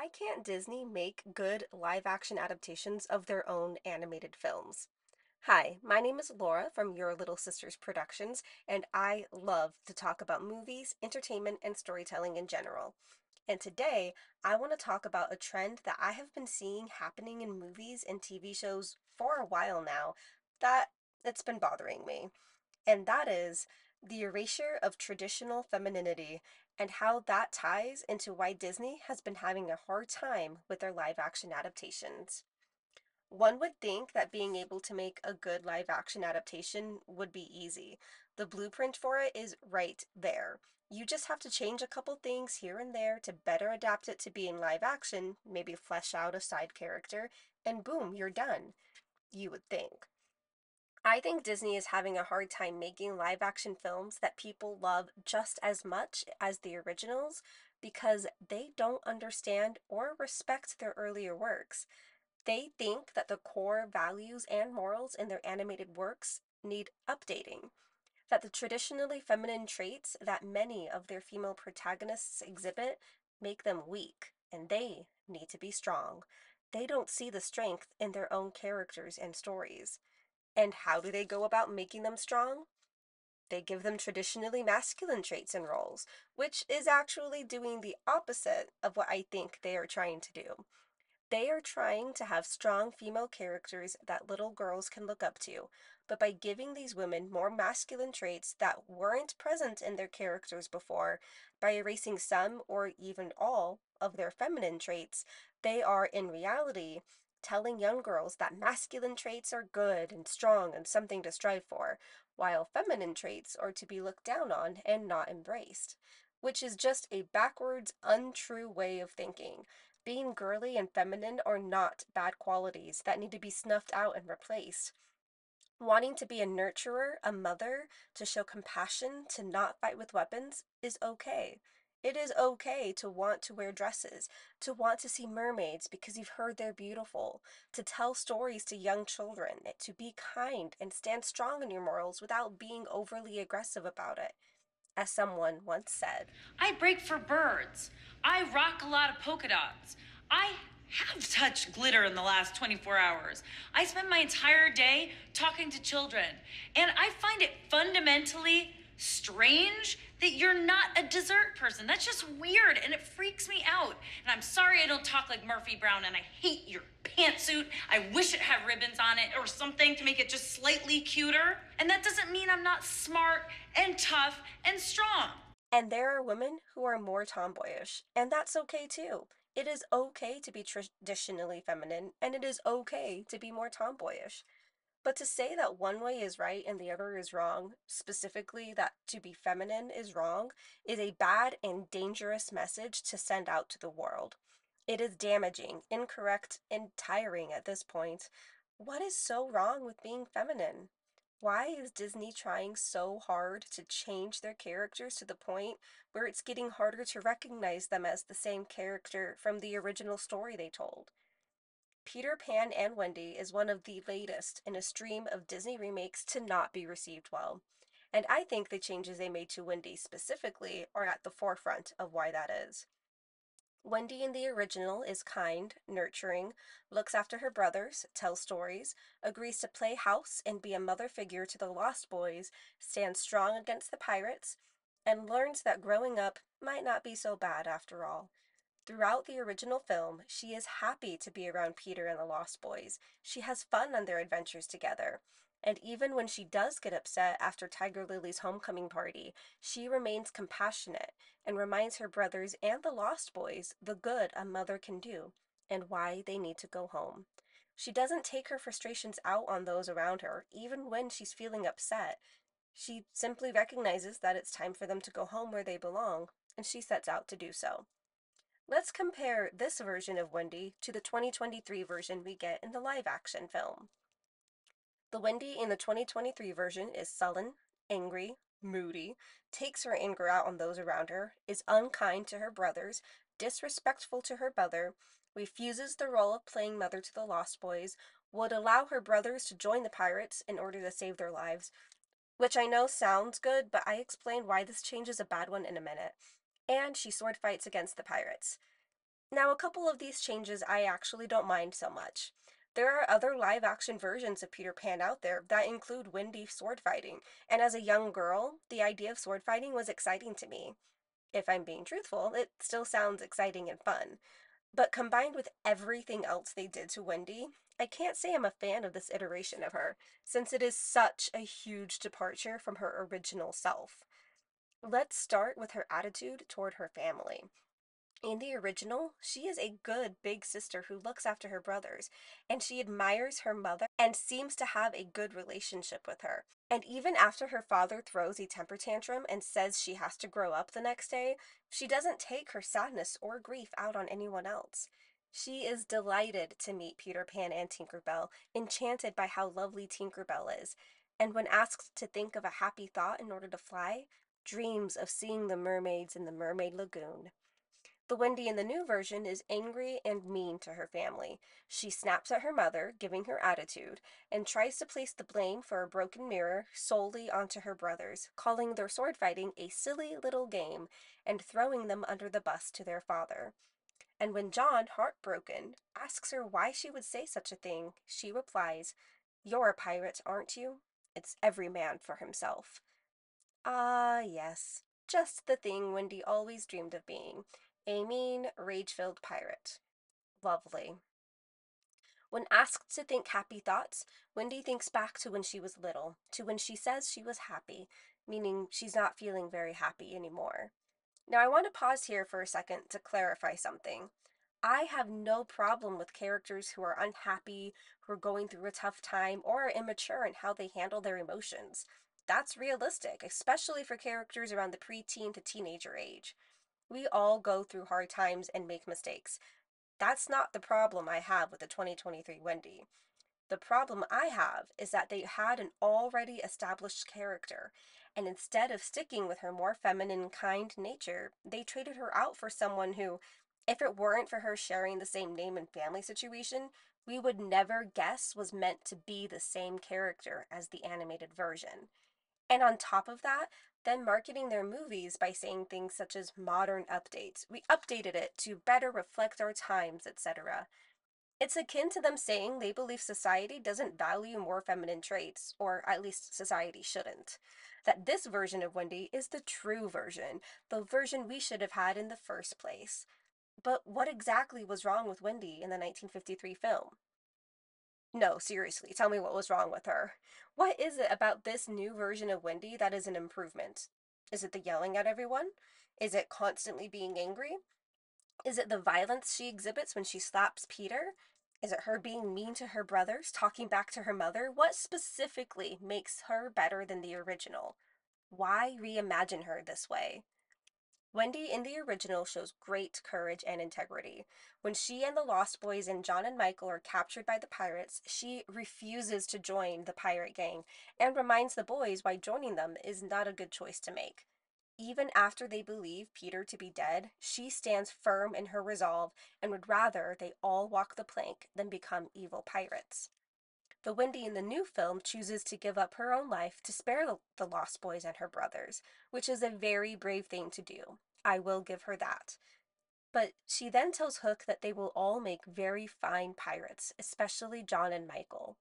Why can't Disney make good live action adaptations of their own animated films? Hi, my name is Laura from Your Little Sisters Productions, and I love to talk about movies, entertainment, and storytelling in general. And today, I want to talk about a trend that I have been seeing happening in movies and TV shows for a while now that it's been bothering me, and that is the erasure of traditional femininity and how that ties into why Disney has been having a hard time with their live action adaptations. One would think that being able to make a good live action adaptation would be easy. The blueprint for it is right there. You just have to change a couple things here and there to better adapt it to being live action, maybe flesh out a side character, and boom, you're done, you would think. I think Disney is having a hard time making live action films that people love just as much as the originals because they don't understand or respect their earlier works. They think that the core values and morals in their animated works need updating, that the traditionally feminine traits that many of their female protagonists exhibit make them weak, and they need to be strong. They don't see the strength in their own characters and stories. And how do they go about making them strong? They give them traditionally masculine traits and roles, which is actually doing the opposite of what I think they are trying to do. They are trying to have strong female characters that little girls can look up to, but by giving these women more masculine traits that weren't present in their characters before, by erasing some or even all of their feminine traits, they are in reality telling young girls that masculine traits are good and strong and something to strive for, while feminine traits are to be looked down on and not embraced, which is just a backwards, untrue way of thinking. Being girly and feminine are not bad qualities that need to be snuffed out and replaced. Wanting to be a nurturer, a mother, to show compassion, to not fight with weapons is okay. It is okay to want to wear dresses, to want to see mermaids because you've heard they're beautiful, to tell stories to young children, to be kind and stand strong in your morals without being overly aggressive about it. As someone once said, I break for birds. I rock a lot of polka dots. I have touched glitter in the last 24 hours. I spend my entire day talking to children. And I find it fundamentally strange that you're not a dessert person. That's just weird and it freaks me out. And I'm sorry I don't talk like Murphy Brown and I hate your pantsuit. I wish it had ribbons on it or something to make it just slightly cuter. And that doesn't mean I'm not smart and tough and strong. and there are women who are more tomboyish, and that's okay too. It is okay to be traditionally feminine, and it is okay to be more tomboyish. But to say that one way is right and the other is wrong, specifically that to be feminine is wrong, is a bad and dangerous message to send out to the world. It is damaging, incorrect, and tiring at this point. What is so wrong with being feminine? Why is Disney trying so hard to change their characters to the point where it's getting harder to recognize them as the same character from the original story they told? Peter Pan and Wendy is one of the latest in a stream of Disney remakes to not be received well. And I think the changes they made to Wendy specifically are at the forefront of why that is. Wendy in the original is kind, nurturing, looks after her brothers, tells stories, agrees to play house and be a mother figure to the Lost Boys, stands strong against the pirates, and learns that growing up might not be so bad after all. Throughout the original film, she is happy to be around Peter and the Lost Boys. She has fun on their adventures together. And even when she does get upset after Tiger Lily's homecoming party, she remains compassionate and reminds her brothers and the Lost Boys the good a mother can do and why they need to go home. She doesn't take her frustrations out on those around her, even when she's feeling upset. She simply recognizes that it's time for them to go home where they belong, and she sets out to do so. Let's compare this version of Wendy to the 2023 version we get in the live action film. The Wendy in the 2023 version is sullen, angry, moody, takes her anger out on those around her, is unkind to her brothers, disrespectful to her mother, refuses the role of playing mother to the Lost Boys, would allow her brothers to join the pirates in order to save their lives, which I know sounds good, but I explain why this change is a bad one in a minute. And she sword fights against the pirates. Now, a couple of these changes I actually don't mind so much. There are other live action versions of Peter Pan out there that include Wendy sword fighting, and as a young girl, the idea of sword fighting was exciting to me. If I'm being truthful, it still sounds exciting and fun. But combined with everything else they did to Wendy, I can't say I'm a fan of this iteration of her, since it is such a huge departure from her original self. Let's start with her attitude toward her family. In the original, she is a good big sister who looks after her brothers, and she admires her mother and seems to have a good relationship with her. And even after her father throws a temper tantrum and says she has to grow up the next day, she doesn't take her sadness or grief out on anyone else. She is delighted to meet Peter Pan and Tinkerbell, enchanted by how lovely Tinkerbell is, and when asked to think of a happy thought in order to fly, dreams of seeing the mermaids in the Mermaid Lagoon. The Wendy in the new version is angry and mean to her family. She snaps at her mother, giving her attitude, and tries to place the blame for a broken mirror solely onto her brothers, calling their sword fighting a silly little game and throwing them under the bus to their father. And when John, heartbroken, asks her why she would say such a thing, she replies, "You're a pirate, aren't you? It's every man for himself." Ah, yes, just the thing Wendy always dreamed of being, a mean, rage filled pirate. Lovely. When asked to think happy thoughts, Wendy thinks back to when she was little, to when she says she was happy, meaning she's not feeling very happy anymore. Now, I want to pause here for a second to clarify something. I have no problem with characters who are unhappy, who are going through a tough time, or are immature in how they handle their emotions. That's realistic, especially for characters around the preteen to teenager age. We all go through hard times and make mistakes. That's not the problem I have with the 2023 Wendy. The problem I have is that they had an already established character, and instead of sticking with her more feminine, kind nature, they traded her out for someone who, if it weren't for her sharing the same name and family situation, we would never guess was meant to be the same character as the animated version. And on top of that, then marketing their movies by saying things such as modern updates. We updated it to better reflect our times, etc. It's akin to them saying they believe society doesn't value more feminine traits, or at least society shouldn't. That this version of Wendy is the true version, the version we should have had in the first place. But what exactly was wrong with Wendy in the 1953 film? No, seriously, tell me what was wrong with her. What is it about this new version of Wendy that is an improvement? Is it the yelling at everyone? Is it constantly being angry? Is it the violence she exhibits when she slaps Peter? Is it her being mean to her brothers, talking back to her mother? What specifically makes her better than the original? Why reimagine her this way? Wendy in the original shows great courage and integrity. When she and the Lost Boys and John and Michael are captured by the pirates, she refuses to join the pirate gang and reminds the boys why joining them is not a good choice to make. Even after they believe Peter to be dead, she stands firm in her resolve and would rather they all walk the plank than become evil pirates. The Wendy in the new film chooses to give up her own life to spare the Lost Boys and her brothers, which is a very brave thing to do. I will give her that. But she then tells Hook that they will all make very fine pirates, especially John and Michael.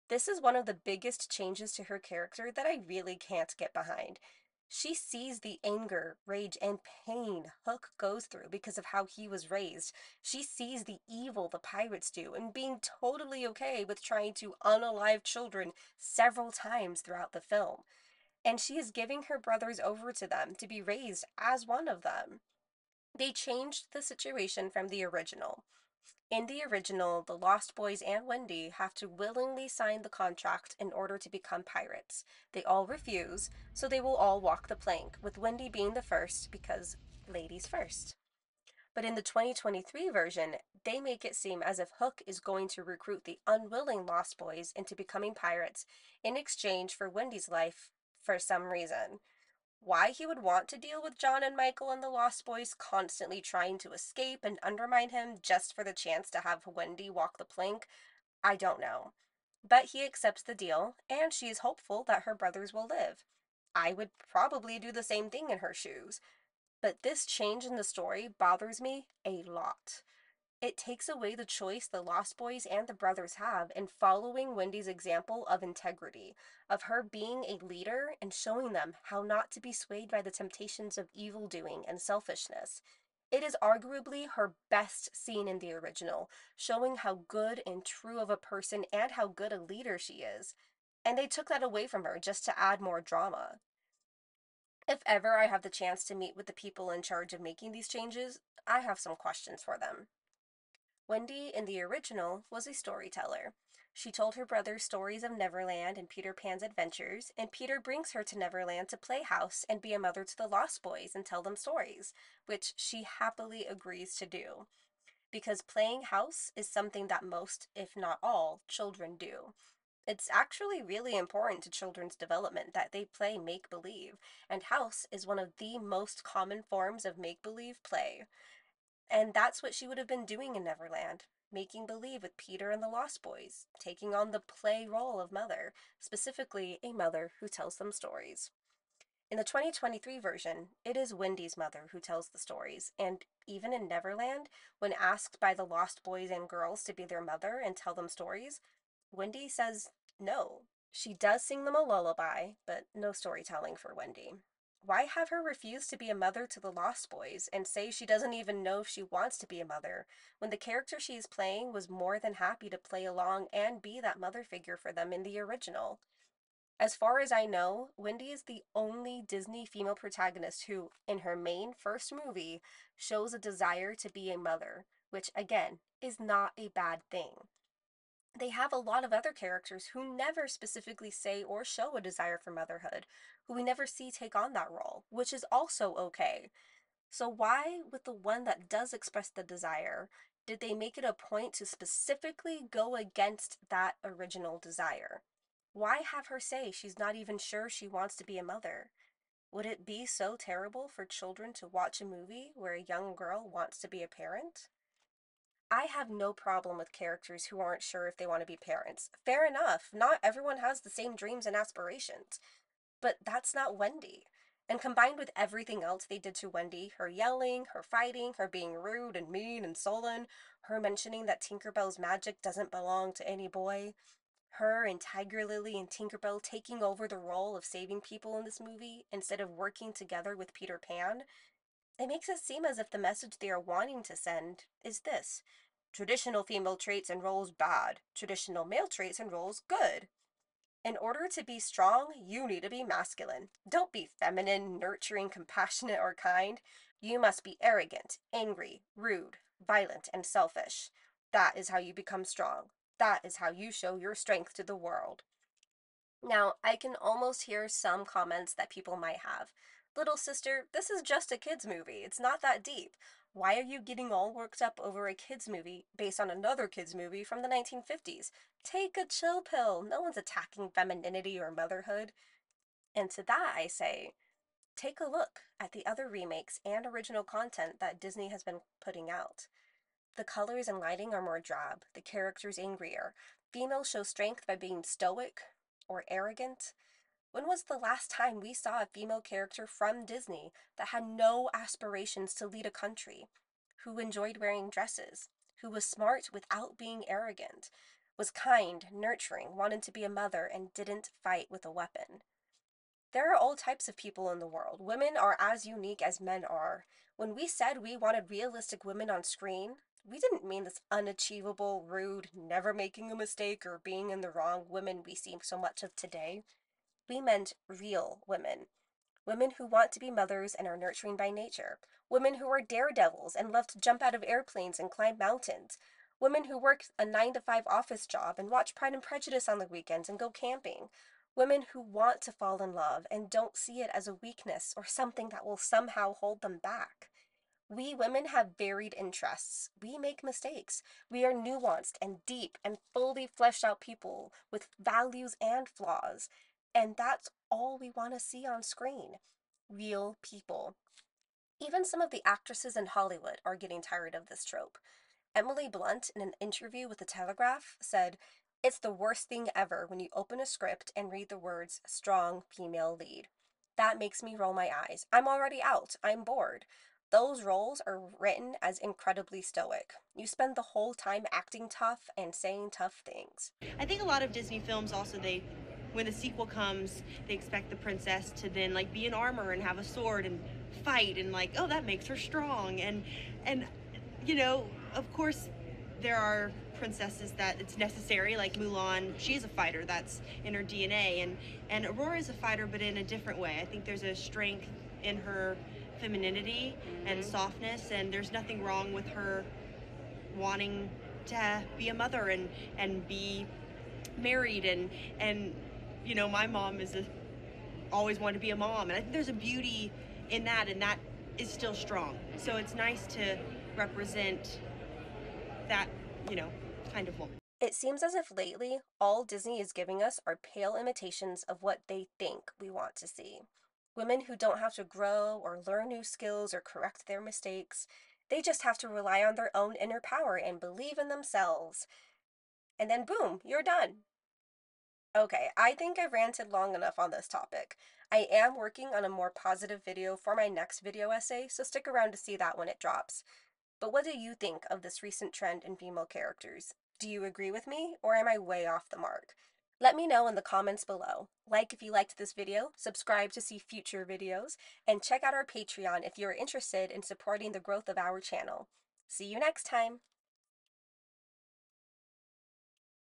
This is one of the biggest changes to her character that I really can't get behind. She sees the anger, rage, and pain Hook goes through because of how he was raised. She sees the evil the pirates do and being totally okay with trying to unalive children several times throughout the film. And she is giving her brothers over to them to be raised as one of them. They changed the situation from the original. In the original, the Lost Boys and Wendy have to willingly sign the contract in order to become pirates. They all refuse, so they will all walk the plank, with Wendy being the first because ladies first. But in the 2023 version, they make it seem as if Hook is going to recruit the unwilling Lost Boys into becoming pirates in exchange for Wendy's life for some reason. Why he would want to deal with John and Michael and the Lost Boys constantly trying to escape and undermine him just for the chance to have Wendy walk the plank, I don't know. But he accepts the deal, and she is hopeful that her brothers will live. I would probably do the same thing in her shoes. But this change in the story bothers me a lot. It takes away the choice the Lost Boys and the brothers have in following Wendy's example of integrity, of her being a leader and showing them how not to be swayed by the temptations of evil doing and selfishness. It is arguably her best scene in the original, showing how good and true of a person and how good a leader she is. And they took that away from her just to add more drama. If ever I have the chance to meet with the people in charge of making these changes, I have some questions for them. Wendy, in the original, was a storyteller. She told her brothers stories of Neverland and Peter Pan's adventures, and Peter brings her to Neverland to play house and be a mother to the Lost Boys and tell them stories, which she happily agrees to do. Because playing house is something that most, if not all, children do. It's actually really important to children's development that they play make believe, and house is one of the most common forms of make believe play. And that's what she would have been doing in Neverland, making believe with Peter and the Lost Boys, taking on the play role of mother, specifically a mother who tells them stories. In the 2023 version, it is Wendy's mother who tells the stories, and even in Neverland, when asked by the Lost Boys and girls to be their mother and tell them stories, Wendy says no. She does sing them a lullaby, but no storytelling for Wendy. Why have her refuse to be a mother to the Lost Boys and say she doesn't even know if she wants to be a mother when the character she is playing was more than happy to play along and be that mother figure for them in the original? As far as I know, Wendy is the only Disney female protagonist who, in her main first movie, shows a desire to be a mother, which again is not a bad thing. They have a lot of other characters who never specifically say or show a desire for motherhood, who we never see take on that role, which is also okay. So, why, with the one that does express the desire, did they make it a point to specifically go against that original desire? Why have her say she's not even sure she wants to be a mother? Would it be so terrible for children to watch a movie where a young girl wants to be a parent? I have no problem with characters who aren't sure if they want to be parents. Fair enough. Not everyone has the same dreams and aspirations. But that's not Wendy. And combined with everything else they did to Wendy, her yelling, her fighting, her being rude and mean and sullen, her mentioning that Tinkerbell's magic doesn't belong to any boy, her and Tiger Lily and Tinkerbell taking over the role of saving people in this movie instead of working together with Peter Pan, it makes it seem as if the message they are wanting to send is this: traditional female traits and roles bad, traditional male traits and roles good. In order to be strong, you need to be masculine. Don't be feminine, nurturing, compassionate, or kind. You must be arrogant, angry, rude, violent, and selfish. That is how you become strong. That is how you show your strength to the world. Now, I can almost hear some comments that people might have. Little sister, this is just a kids' movie. It's not that deep. Why are you getting all worked up over a kids' movie based on another kids' movie from the 1950s? Take a chill pill. No one's attacking femininity or motherhood. And to that, I say, take a look at the other remakes and original content that Disney has been putting out. The colors and lighting are more drab, the characters angrier. Females show strength by being stoic or arrogant. When was the last time we saw a female character from Disney that had no aspirations to lead a country, who enjoyed wearing dresses, who was smart without being arrogant, was kind, nurturing, wanted to be a mother, and didn't fight with a weapon? There are all types of people in the world. Women are as unique as men are. When we said we wanted realistic women on screen, we didn't mean this unachievable, rude, never making a mistake or being in the wrong women we see so much of today. We meant real women. Women who want to be mothers and are nurturing by nature. Women who are daredevils and love to jump out of airplanes and climb mountains. Women who work a 9 to 5 office job and watch Pride and Prejudice on the weekends and go camping. Women who want to fall in love and don't see it as a weakness or something that will somehow hold them back. We women have varied interests. We make mistakes. We are nuanced and deep and fully fleshed out people with values and flaws. And that's all we want to see on screen: real people. Even some of the actresses in Hollywood are getting tired of this trope. Emily Blunt, in an interview with The Telegraph, said, "It's the worst thing ever when you open a script and read the words strong female lead." That makes me roll my eyes. I'm already out. I'm bored. Those roles are written as incredibly stoic. You spend the whole time acting tough and saying tough things. I think a lot of Disney films also when the sequel comes, they expect the princess to then like be in armor and have a sword and fight and like, oh, that makes her strong. And you know, of course there are princesses that it's necessary, like Mulan. She's a fighter, that's in her DNA, and Aurora is a fighter, but in a different way. I think there's a strength in her femininity and Mm-hmm. softness, and there's nothing wrong with her wanting to be a mother and be married and my mom always wanted to be a mom, and I think there's a beauty in that, and that is still strong. So it's nice to represent that, you know, kind of woman. It seems as if lately all Disney is giving us are pale imitations of what they think we want to see. Women who don't have to grow or learn new skills or correct their mistakes. They just have to rely on their own inner power and believe in themselves. And then boom, you're done. Okay, I think I've ranted long enough on this topic. I am working on a more positive video for my next video essay, so stick around to see that when it drops. But what do you think of this recent trend in female characters? Do you agree with me, or am I way off the mark? Let me know in the comments below. Like if you liked this video, subscribe to see future videos, and check out our Patreon if you're interested in supporting the growth of our channel. See you next time!